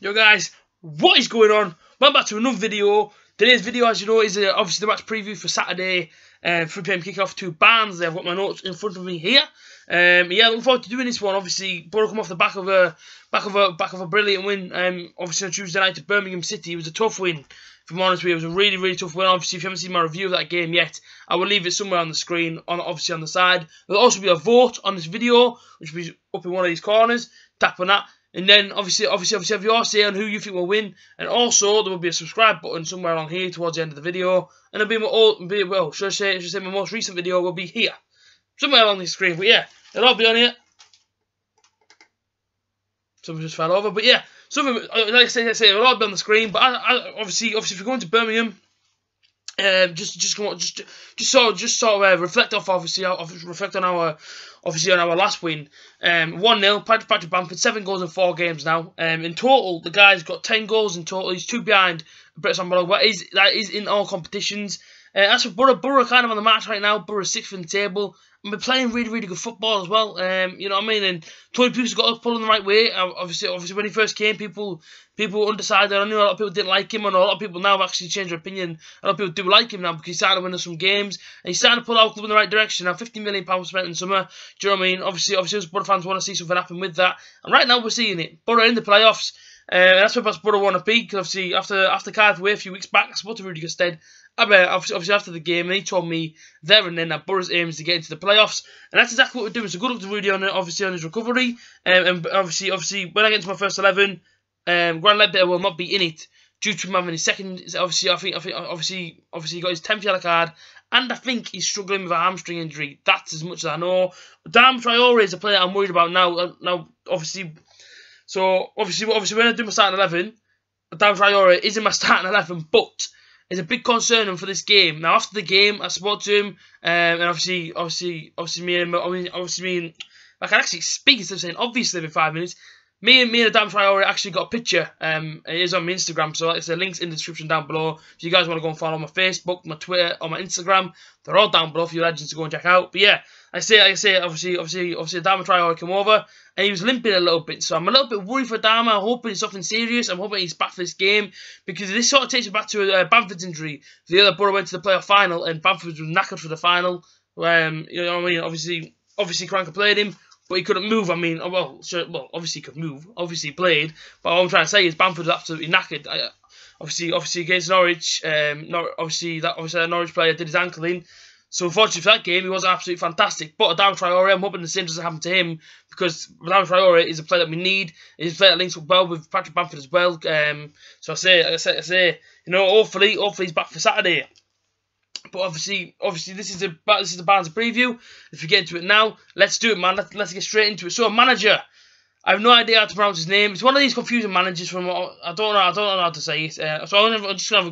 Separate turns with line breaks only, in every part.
Yo guys, what is going on? Welcome back to another video. Today's video, as you know, is obviously the match preview for Saturday, 3 PM kickoff to Barnsley. I've got my notes in front of me here. Yeah, looking forward to doing this one. Obviously, Boro come off the back of a brilliant win. Obviously on Tuesday night to Birmingham City. It was a tough win. If I'm honest with you, it was a really tough win. Obviously, if you haven't seen my review of that game yet, I will leave it somewhere on the screen, obviously on the side. There'll also be a vote on this video, which will be up in one of these corners. Tap on that. And then, obviously, have your say on who you think will win. And also, there will be a subscribe button somewhere along here towards the end of the video. And it'll be my my most recent video will be here. Somewhere along the screen. But yeah, it'll all be on here. Something just fell over. But yeah, something, like I say, it'll all be on the screen. But obviously, if you're going to Birmingham, just sort of reflect off, reflect on our last win. 1-0, Patrick Bamford, 7 goals in 4 games now. In total, the guy's got 10 goals in total. He's 2 behind Brits Boro. That is in all competitions. That's for Boro. Boro are kind of on the march right now. Boro 6th in the table. And we're playing really good football as well. You know what I mean? And Tony Pulis got us pulling the right way. Obviously when he first came, people were undecided. I knew a lot of people didn't like him, and a lot of people now have actually changed their opinion. A lot of people do like him now because he's starting to win some games, and he's starting to pull our club in the right direction. Now, £50 million spent in summer. Do you know what I mean? Obviously, us Boro fans want to see something happen with that, and right now we're seeing it. Boro in the playoffs. That's where Boro want to be. Because obviously, after Cardiff away a few weeks back, I spoke to Rudy Gusted. Obviously after the game, and he told me there and then that Boro's aim is to get into the playoffs, and that's exactly what we're doing. So good luck to Rudy on his recovery, and obviously when I get into my first 11, Grant Ledbetter will not be in it due to him having his second. Obviously he got his 10th yellow card, and I think he's struggling with a hamstring injury. That's as much as I know. Dame Traore is a player I'm worried about now. Obviously when I do my starting 11, Dame Traore is in my starting 11, but it's a big concern for this game. Now, after the game, I spoke to him, and obviously me and I can actually speak instead of saying obviously in 5 minutes. Me and Dame Traore actually got a picture. It is on my Instagram, so it's the links in the description down below. If you guys want to go and follow my Facebook, my Twitter, or my Instagram, they're all down below for you legends to go and check out. But yeah, obviously Dame Traore came over, and he was limping a little bit, so I'm a little bit worried for Dame. I'm hoping it's something serious. I'm hoping he's back for this game, because this sort of takes me back to Bamford's injury. The other Boro went to the playoff final, and Bamford was knackered for the final. You know what I mean? Obviously Cranker played him, but he couldn't move. I mean, obviously he could move. Obviously he played, but all I'm trying to say is Bamford was absolutely knackered. Obviously against Norwich, obviously that Norwich player did his ankle in. So unfortunately for that game, he wasn't absolutely fantastic. But Dame Traore, I'm hoping the same doesn't happen to him, because Dame Traore is a player that we need. He's a player that links up well with Patrick Bamford as well. So I say, you know, hopefully he's back for Saturday. But obviously this is the Barnsley preview. If you get into it now, let's do it, man. Let's get straight into it. So, manager, I have no idea how to pronounce his name. It's one of these confusing managers from I don't know how to say it. So I'm just gonna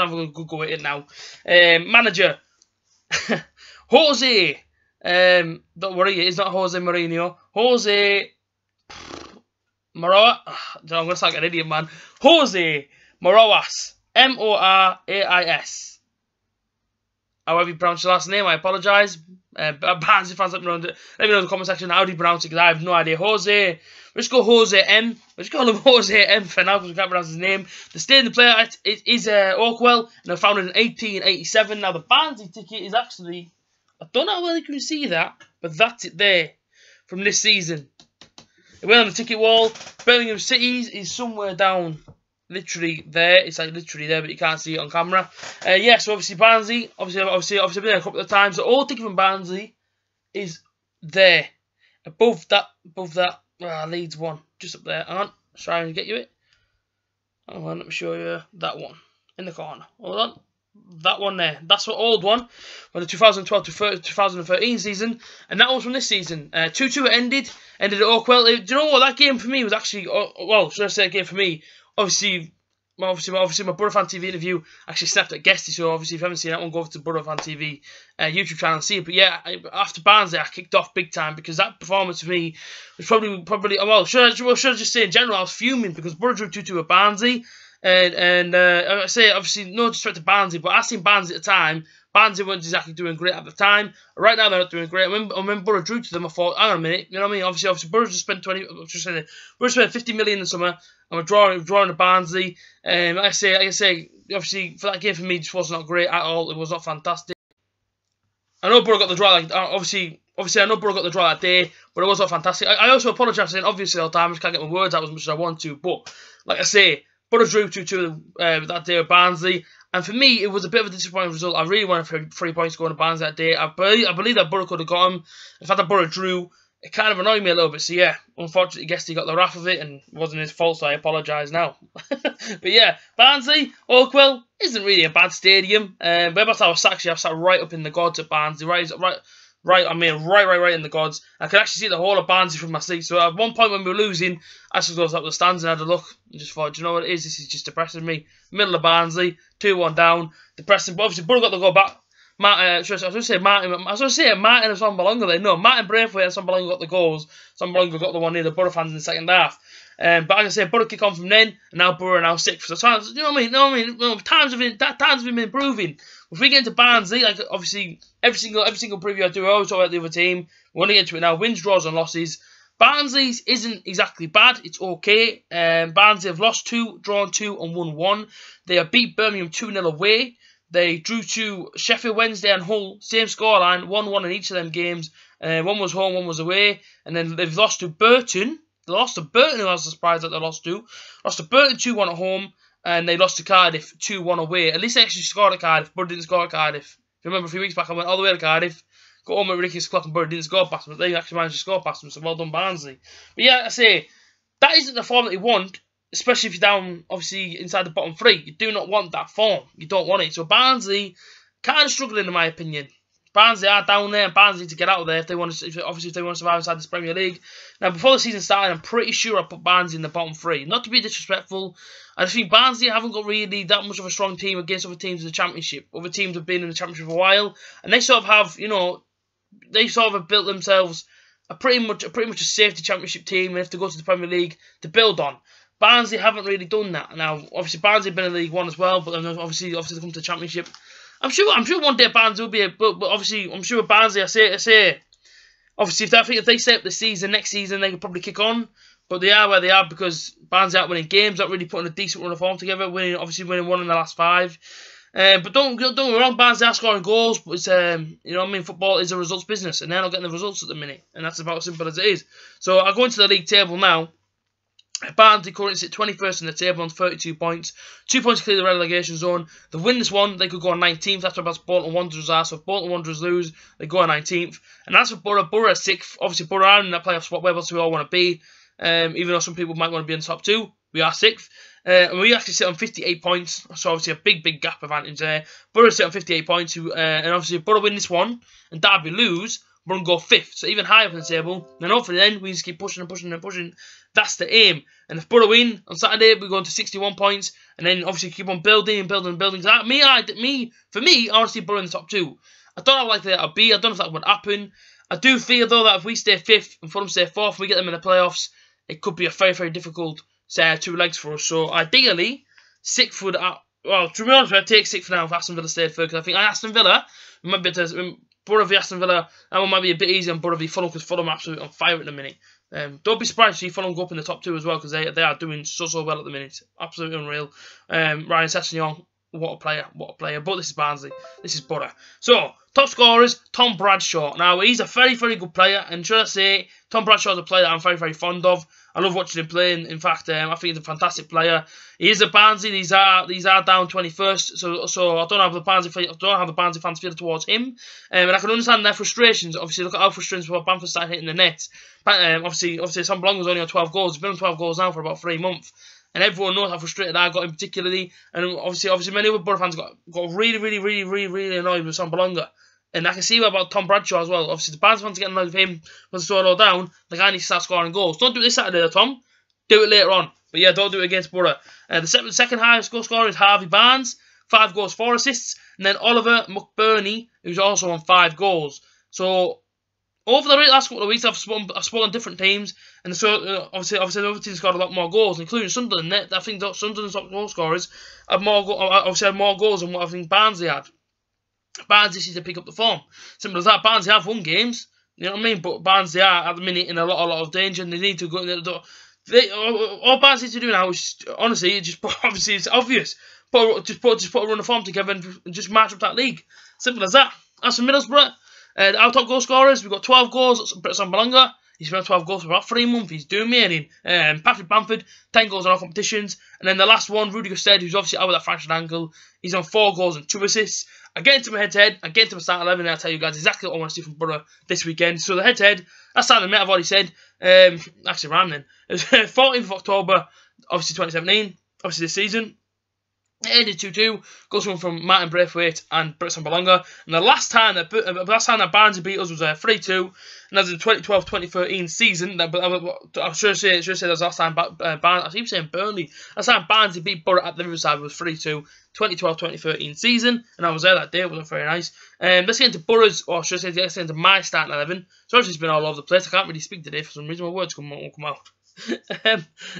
have a good go at it now. Manager. Jose, don't worry, it's not Jose Mourinho. Jose Moroas. I'm gonna sound like an idiot, man. Jose Moroas, Morais. However you pronounce your last name, I apologise. Barnsley fans, let me know in the comment section how do you pronounce it, because I have no idea. Jose, let's go Jose M. Let's call him Jose M for now, because we can't pronounce his name. The stay in the player is Oakwell, and I found it in 1887. Now the Barnsley ticket is actually, I don't know how well you can see that, but that's it there from this season. It went on the ticket wall. Birmingham City's is somewhere down. Literally there, it's like literally there, but you can't see it on camera. Yeah, so obviously Barnsley, obviously I've been there a couple of times. The old ticket from Barnsley is there, above that Leeds one, just up there. Hang on, trying to get you it. Hang on, let me show you that one in the corner. Hold on, that one there. That's the old one from the 2012 to 2013 season, and that one's from this season. 2-2 ended at Oakwell. Do you know what, that game for me was actually, well, should I say a game for me? Obviously my Boro Fan TV interview actually snapped at Guesty, so obviously if you haven't seen that one, go over to Boro Fan TV YouTube channel and see it. But yeah, after Barnsley, I kicked off big time, because that performance for me was probably well, should I just say in general, I was fuming because Boro drew 2-2 at Barnsley, and I say obviously no disrespect to Barnsley, but I seen Barnsley at the time Barnsley weren't exactly doing great at the time. Right now, they're not doing great. When Boro drew to them, I thought, hang on a minute, you know what I mean? Obviously, Boro just spent Boro spent 50 million in the summer, and we're drawing to Barnsley. Like I say, obviously, for that game for me, just was not great at all. It was not fantastic. I know Boro got the draw, obviously, I know Boro got the draw that day, but it was not fantastic. I also apologise for saying obviously all the time. I just can't get my words out as much as I want to. But, like I say, Boro drew 2-2 that day with Barnsley. And for me, it was a bit of a disappointing result. I really wanted 3 points going to Barnsley that day. I believe that Boro could have got them. In fact, that Boro drew. It kind of annoyed me a little bit. So, yeah, unfortunately, Guesty got the wrath of it, and it wasn't his fault, so I apologise now. But, yeah, Barnsley, Oakwell, isn't really a bad stadium. Whereabouts I sat right up in the gods at Barnsley, right in the gods. I could actually see the whole of Barnsley from my seat. So at one point when we were losing, I just goes up the stands and had a look and just thought, do you know what it is? This is just depressing me. Middle of Barnsley, 2-1 down, depressing. But obviously, Boro got to go back. I was going to say Martin and Sombalonga there. No, Martin Braithwaite and Sombalonga got the goals. Sombalonga got the one near the Boro fans in the second half. But like I say, Boro kick on from then, and now Boro are now 6th. So times, you know what I mean? Times have been improving. If we get into Barnsley, like obviously every single preview I do, I always talk about the other team. We're going to get into it now. Wins, draws, and losses. Barnsley's isn't exactly bad. It's okay. Barnsley have lost 2, drawn 2, and won 1. They have beat Birmingham 2-0 away. They drew to Sheffield Wednesday and Hull, same scoreline, 1-1 in each of them games. One was home, one was away. And then they've lost to Burton. They lost to Burton, who I was surprised that they lost to. Lost to Burton 2-1 at home, and they lost to Cardiff 2-1 away. At least they actually scored at Cardiff. Boro didn't score at Cardiff. If you remember a few weeks back, I went all the way to Cardiff, got home at ridiculous clock, and Boro didn't score past them. But they actually managed to score past them, so well done, Barnsley. But yeah, I say, that isn't the form that you want, especially if you're down, obviously, inside the bottom 3. You do not want that form. You don't want it. So Barnsley, kind of struggling, in my opinion. Barnsley are down there, and Barnsley need to get out of there if they want to. Obviously, if they want to survive inside this Premier League. Now, before the season started, I'm pretty sure I put Barnsley in the bottom 3. Not to be disrespectful, I just think Barnsley haven't got really that much of a strong team against other teams in the Championship. Other teams have been in the Championship for a while, and they sort of have, you know, they sort of have built themselves a pretty much a safety Championship team, and if they go to the Premier League to build on. Barnsley haven't really done that. Now, obviously, Barnsley have been in League One as well, but then obviously they come to the Championship. I'm sure one day Barnsley will be, but obviously I'm sure Barnsley. I say, obviously if they stay up this season, next season they could probably kick on. But they are where they are because Barnsley aren't winning games, not really putting a decent run of form together. Winning 1 in the last 5. But don't get me wrong, Barnsley are scoring goals, but it's you know what I mean. Football is a results business, and they're not getting the results at the minute, and that's about as simple as it is. So I go into the league table now. Barnsley currently sit 21st in the table on 32 points. 2 points clear the relegation zone. They win this one, they could go on 19th. That's what Bolton Wanderers are. So if Bolton Wanderers lose, they go on 19th. And that's for Boro. Boro are 6th. Obviously, Boro are in that playoff spot where we all want to be. Even though some people might want to be in the top 2, we are 6th. And we actually sit on 58 points. So obviously a big gap advantage there. Boro sit on 58 points. And obviously if Boro win this one and Derby lose, we're going to go 5th. So even higher up in the table. And hopefully then we just keep pushing and pushing and pushing. That's the aim. And if Boro win on Saturday, we go into 61 points. And then obviously keep on building and building and building. For me, I want to see Boro in the top 2. I don't know how likely that'll be. I don't know if that would happen. I do feel though that if we stay 5th and Fulham stay 4th and we get them in the playoffs, it could be a very difficult 2 legs for us. So ideally, 6th would, well, to be honest, I'd take 6th now if Aston Villa stayed 3rd, because I think Aston Villa might be able to, Boro v Aston Villa, that one might be a bit easier than Boro v Fulham, because Fulham are absolutely on fire at the minute. Don't be surprised to see Fulham go up in the top 2 as well, because they are doing so well at the minute. Absolutely unreal. Ryan Sessegnon, what a player. But this is Barnsley. This is Boro. So, top scorers, Tom Bradshaw. Now, he's a very good player, and should I say, Tom Bradshaw is a player that I'm very fond of. I love watching him play. In fact, I think he's a fantastic player. He is a Barnsley. These are down 21st. So I don't know how the Barnsley fans feel towards him. And I can understand their frustrations. Obviously, look at how frustrated Bamford started hitting the net. But obviously, Sombalonga was only on 12 goals. He's been on 12 goals now for about 3 months. And everyone knows how frustrated I got him particularly. And obviously many other Boro fans got really annoyed with Sombalonga. And I can see about Tom Bradshaw as well. Obviously, the Barnsley fans are getting annoyed with him when they slow it all down. The guy needs to start scoring goals. Don't do it this Saturday, though, Tom. Do it later on. But yeah, don't do it against Boro. The second highest goal scorer is Harvey Barnes. 5 goals, 4 assists. And then Oliver McBurney, who's also on 5 goals. So, over the last couple of weeks, I've spoken on different teams. And so, obviously the other teams scored a lot more goals, including Sunderland. I think Sunderland's top goal scorers had more goals than what I think Barnsley had. Barnsley needs to pick up the form. Simple as that. Barnsley have won games. You know what I mean? But Barnsley are at the minute in a lot of danger, and they need to go. All Barnsley need to do now is honestly obviously it's obvious. Just put a run of form together and just march up that league. Simple as that. As for Middlesbrough, our top goal scorers, we've got 12 goals. Britain Balonga, he's been on 12 goals for about 3 months. He's doing amazing. Patrick Bamford, 10 goals in all competitions. And then the last one, Rudiger Stead, who's obviously out with that fractured ankle. He's on 4 goals and 2 assists. I get into my head-to-head, I get into my start 11, and I'll tell you guys exactly what I want to see from Boro this weekend. So the head-to-head, that's starting the I've already said. Actually, ran then. It was 14th of October, obviously 2017, obviously this season. It ended 2-2. Goals from Martin Braithwaite and Britain Balonga. And the last time that Barnsley beat us was 3-2. And that was in the 2012-2013 season. I should say that was the last time I keep saying Burnley. Last time Barnsley beat Boro at the Riverside was 3-2. 2012-2013 season. And I was there that day. It wasn't very nice. Let's get into Boro's, or should I say, let's get into my starting 11. So it's been all over the place. I can't really speak today for some reason. My words won't come out.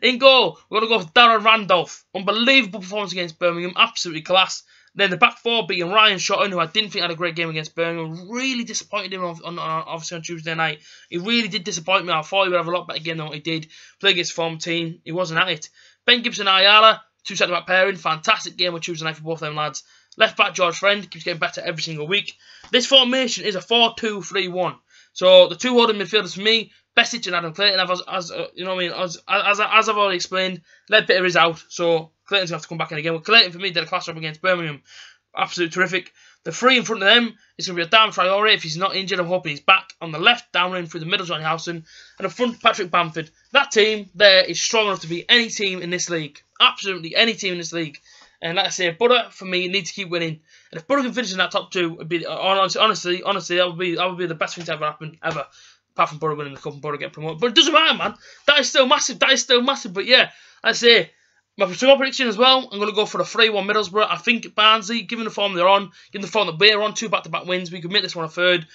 In goal, we're going to go for Darren Randolph. Unbelievable performance against Birmingham, absolutely class. Then the back four beating Ryan Shotton, who I didn't think had a great game against Birmingham. Really disappointed him obviously on Tuesday night. He really did disappoint me. I thought he would have a lot better game than what he did. Play against a form team, he wasn't at it. Ben Gibson Ayala, 2 centre-back pairing, fantastic game on Tuesday night for both them lads. Left back George Friend, keeps getting better every single week. This formation is a 4-2-3-1. So the 2 holding midfielders for me, Besic and Adam Clayton, you know what I mean, as I've already explained, Ledbetter is out, so Clayton's going to have to come back in again. But Clayton, for me, did a class job against Birmingham. Absolutely terrific. The 3 in front of them is going to be a Darren Traore. If he's not injured, I'm hoping he's back. On the left, down through the middle, Johnny Howson. And up front, Patrick Bamford. That team there is strong enough to beat any team in this league. Absolutely any team in this league. And like I say, Boro, for me, need to keep winning. And if Boro can finish in that top 2, it'd be, honestly, that would be the best thing to ever happen, ever. Apart from Boro winning the cup and Boro getting promoted. But it doesn't matter, man. That is still massive. That is still massive. But yeah, like I say, my score prediction as well, I'm going to go for a 3-1 Middlesbrough. I think Barnsley, given the form they're on, given the form that we're on, 2 back-to-back wins, we could make this one a 3rd.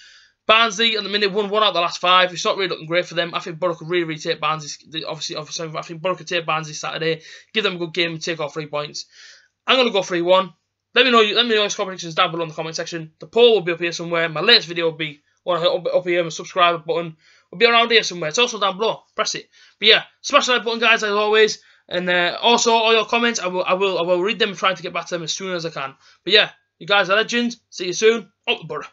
Barnsley, at the minute, won 1 out of the last 5. It's not really looking great for them. I think Boro could really take Barnsley. Obviously, I think Boro could take Barnsley Saturday, give them a good game and take off 3 points. I'm going to go 3-1. Let me know your score predictions down below in the comment section. The poll will be up here somewhere. My latest video will be up here. My subscribe button will be around here somewhere. It's also down below. Press it. But yeah, smash the like button, guys, as always. And also, all your comments, I will read them and try to get back to them as soon as I can. But yeah, you guys are legends. See you soon. Up the Boro.